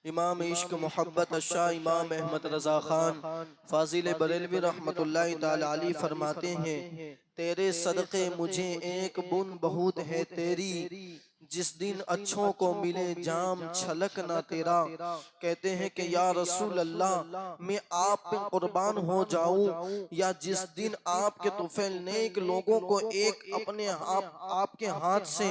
इमाम इश्क मोहब्बत शाह इमाम अहमद रज़ा खान फाजिल बरेलवी रहमतुल्लाहि ताला अलैह फरमाते हैं, तेरे सदक़े मुझे एक बुन बहुत है तेरी, जिस दिन अच्छों को मिले जाम छलक ना तेरा। कहते हैं कि या रसूल अल्लाह, मैं आप पे कुर्बान हो जाऊं, या जिस दिन आपके तुफैल नेक लोगों को एक अपने आपके हाथ से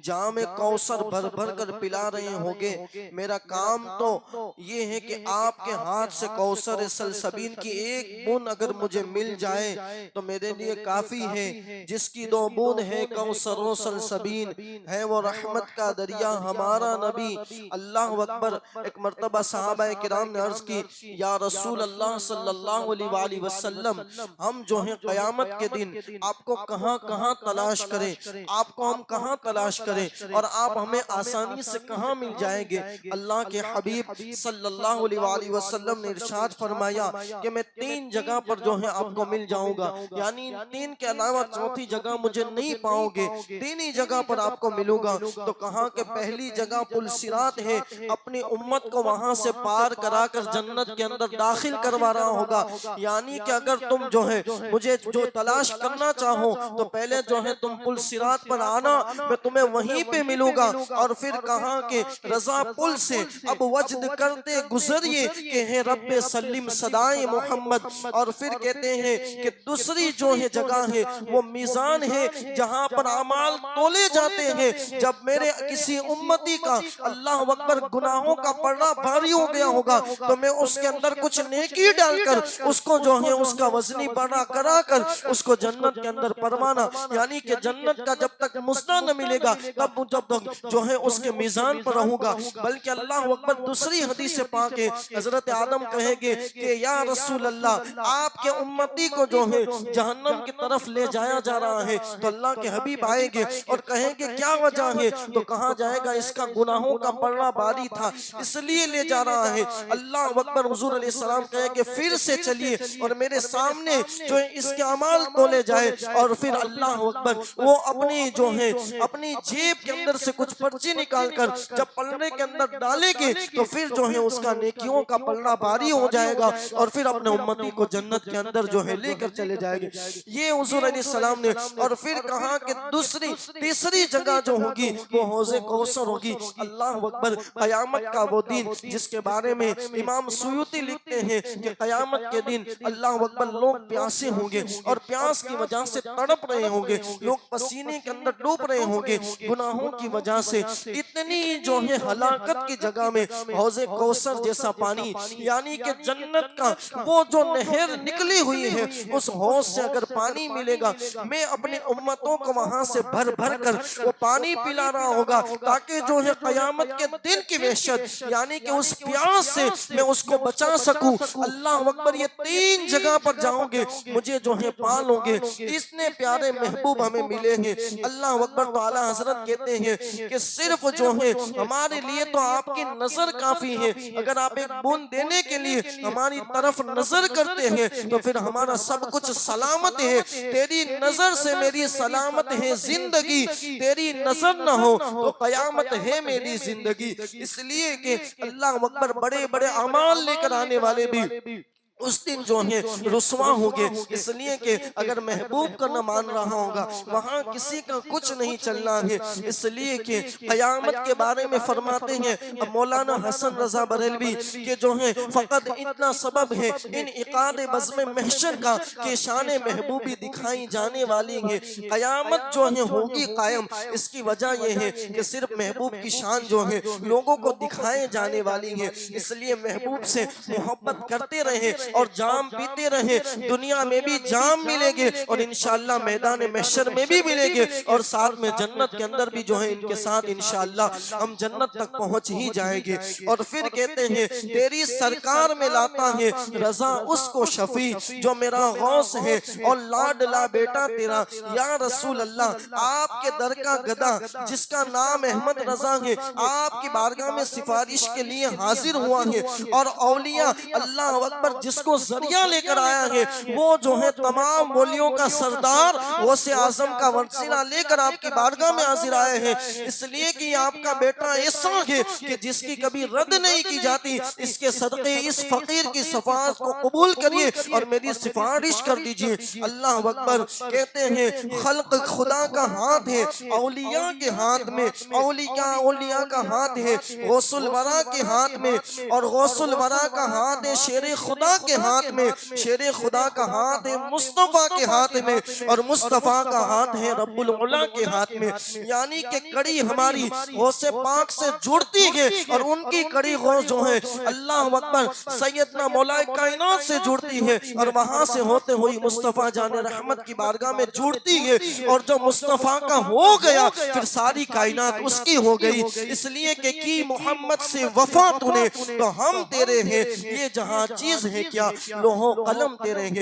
जाम कौसर भर भर कर पिला रहे होंगे। मेरा काम तो ये है कि आपके हाथ से कौसर सलसबील की एक बूंद अगर मुझे मिल जाए तो मेरे लिए काफी है। जिसकी दो बूंद है कौसर सलसबील है वो रहमत का दरिया हमारा नबी। अल्लाह अकबर। एक मर्तबा सहाबा किराम ने अर्ज की, या रसूल अल्लाह सल्लल्लाहु अलैहि वसल्लम, हम जो है क़यामत के दिन आपको कहाँ कहाँ तलाश करें, आपको हम कहाँ तलाश करें और आप हमें आसानी से कहाँ मिल जाएंगे। अल्लाह के हबीब सल्लल्लाहु अलैहि वसल्लम ने इरशाद फरमाया कि मैं तीन जगह पर जो है आपको मिल जाऊंगा, यानी इन तीन के अलावा चौथी जगह मुझे नहीं पाओगे, तीन ही जगह पर आपको मिलूंगा। तो कहा कि पहली जगह पुल सिरात है, अपनी उम्मत को वहां से पार कराकर जन्नत के अंदर दाखिल करवा रहा होगा। यानी कि अगर तुम जो है मुझे जो तलाश करना चाहो तो पहले जो है तुम पुल सिरात पर आना, मैं तुम्हें वहीं पे मिलूंगा। और फिर कहा कि रजा पुल से अब वजद करते गुजरिए कि है रब्बे सल्लिम सदाए मोहम्मद। और फिर कहते हैं कि दूसरी जो है जगह है वो मीजान है, जहां पर अमाल तोले जाते हैं। जब मेरे किसी उम्मती का अल्लाह अकबर गुनाहों का पड़ना भारी हो गया होगा तो मैं उसके अंदर कुछ नेकी डालकर उसको जो है उसका वजनी बड़ा कराकर उसको जन्नत के अंदर परवाना, यानी कि जन्नत का जब तक मुसना न मिलेगा तब जब तक जो है उसके मीजान पर रहूंगा। बल्कि अल्लाह अकबर दूसरी हदीस से पाक है, हजरत आदम कहेंगे कि या रसूल अल्लाह, आपके उम्मती को जो है जहन्नम की तरफ ले जाया जा रहा है। तो अल्लाह के हबीब आएंगे और कहेंगे क्या वजह है, तो कहा जाएगा इसका गुनाहों का पड़ना भारी था इसलिए ले जा रहा है। अल्लाह अकबर। हुजूर अलैहिस्सलाम कहेंगे फिर से चलिए और मेरे सामने जो है इसके अमाल तोले जाए। और फिर अल्लाह अकबर वो अपनी जो है अपनी जेब के अंदर से कुछ पर्ची निकालकर जब पलड़े के अंदर डालेंगे तो फिर जो है उसका नेकियों का पलड़ा भारी हो जाएगा और फिर अपने उम्मती को जन्नत के अंदर जो है लेकर चले जाएंगे। ये हुजूर अलैहिस्सलाम ने। और फिर कहा कि दूसरी तीसरी जगह जो होगी वो हौज़े कौसर होगी। अल्लाह अकबर। कयामत का वो दिन जिसके बारे में इमाम सुयूती लिखते हैं कि कयामत के दिन अल्लाह अकबर लोग प्यासे होंगे और प्यास की वजह से तड़प रहे होंगे, लोग पसीने के अंदर डूब रहे होंगे गुनाहों की वजह से। इतनी जो है हलाकत की जगह में हौज़े कौसर जैसा पानी, यानी कि जन्नत का वो जो नहर निकली हुई है उस हौज से अगर पानी मिलेगा, मैं अपनी उम्मतों को वहां से भर भर कर वो पानी पिला रहा होगा ताकि जो है कयामत के दिन की वहशत यानी कि उस प्यास से मैं उसको बचा सकूं। अल्लाह अकबर। ये तीन जगह पर जाओगे मुझे जो है पालोगे, इतने प्यारे महबूब हमें मिलेंगे। अल्लाह अकबर। तो आला हजरत कहते हैं कि सिर्फ जो है हमारे लिए तो आपकी नजर काफी है, अगर आप एक बूंद देने के लिए हमारी तरफ नजर करते हैं तो फिर हमारा सब कुछ सलामत है। तेरी नजर से मेरी सलामत है जिंदगी, तेरी नजर न हो तो कयामत है मेरी जिंदगी। इसलिए कि अल्लाह अकबर बड़े बड़े अमाल लेकर आने वाले भी उस दिन जो है रुसवा होंगे। इसलिए कि अगर महबूब का न मान रहा होगा वहां किसी का कुछ नहीं चलना है। इसलिए कि कयामत के बारे में फरमाते हैं अब मौलाना हसन रजा बरेलवी के जो है फकत इतना सबब है इन इकाद बज़्म महशर का कि शान महबूबी दिखाई जाने वाली है। कयामत जो है होगी कायम, इसकी वजह यह है कि सिर्फ महबूब की शान जो है लोगों को दिखाए जाने वाली है। इसलिए महबूब से मोहब्बत करते रहे और जाम पीते रहे, दुनिया में भी जाम मिलेंगे और इंशाअल्लाह मैदान महशर में भी मिलेंगे और साथ में जन्नत के अंदर भी जो है इनके साथ इंशाअल्लाह हम जन्नत तक पहुंच ही जाएंगे। और फिर कहते हैं तेरी सरकार में लाता है रजा उसको शफी जो मेरा गौस है और लाडला बेटा तेरा या रसूल अल्लाह। आपके दर का गदा जिसका नाम अहमद रजा है आपकी बारगाह में सिफारिश के लिए हाजिर हुआ है और औलिया अल्लाह अकबर जिसको जरिया लेकर आया है वो जो है तमाम वलियों का सरदार गौसे आजम का वसीला लेकर आपकी बारगाह में हाजिर आए हैं, इसलिए कि आपका बेटा ऐसा है कि जिसकी कभी रद्द नहीं की जाती। इसके सदक़े इस फकीर की सफात को कबूल करिए और मेरी सिफारिश कर दीजिए। अल्लाह अकबर। कहते हैं खल्क खुदा का हाथ है, औलिया के हाथ में, औलिया का हाथ है, गौसुल वरा के हाथ में, और गौसुल वरा का हाथ है शेर खुदा के हाथ में, शेर खुदा का हाथ है मुस्तफा के हाथ में, और मुस्तफा का हाथ है रब्बुल उला के हाथ में। यानी कि कड़ी हमारी गौसे पाक से जुड़ती है और उनकी कड़ी गौस जो है अल्लाह अकबर सैयदना मौलाए कायनात से जुड़ती है और वहां से होते हुई मुस्तफा जाने रहमत की बारगाह में जुड़ती है। और जो मुस्तफा का हो गया फिर सारी कायनात उसकी हो गई, इसलिए कि मोहम्मद से वफा तूने तो हम तेरे हैं, ये जहां चीज है क्या लोहो कलम तेरे हैं।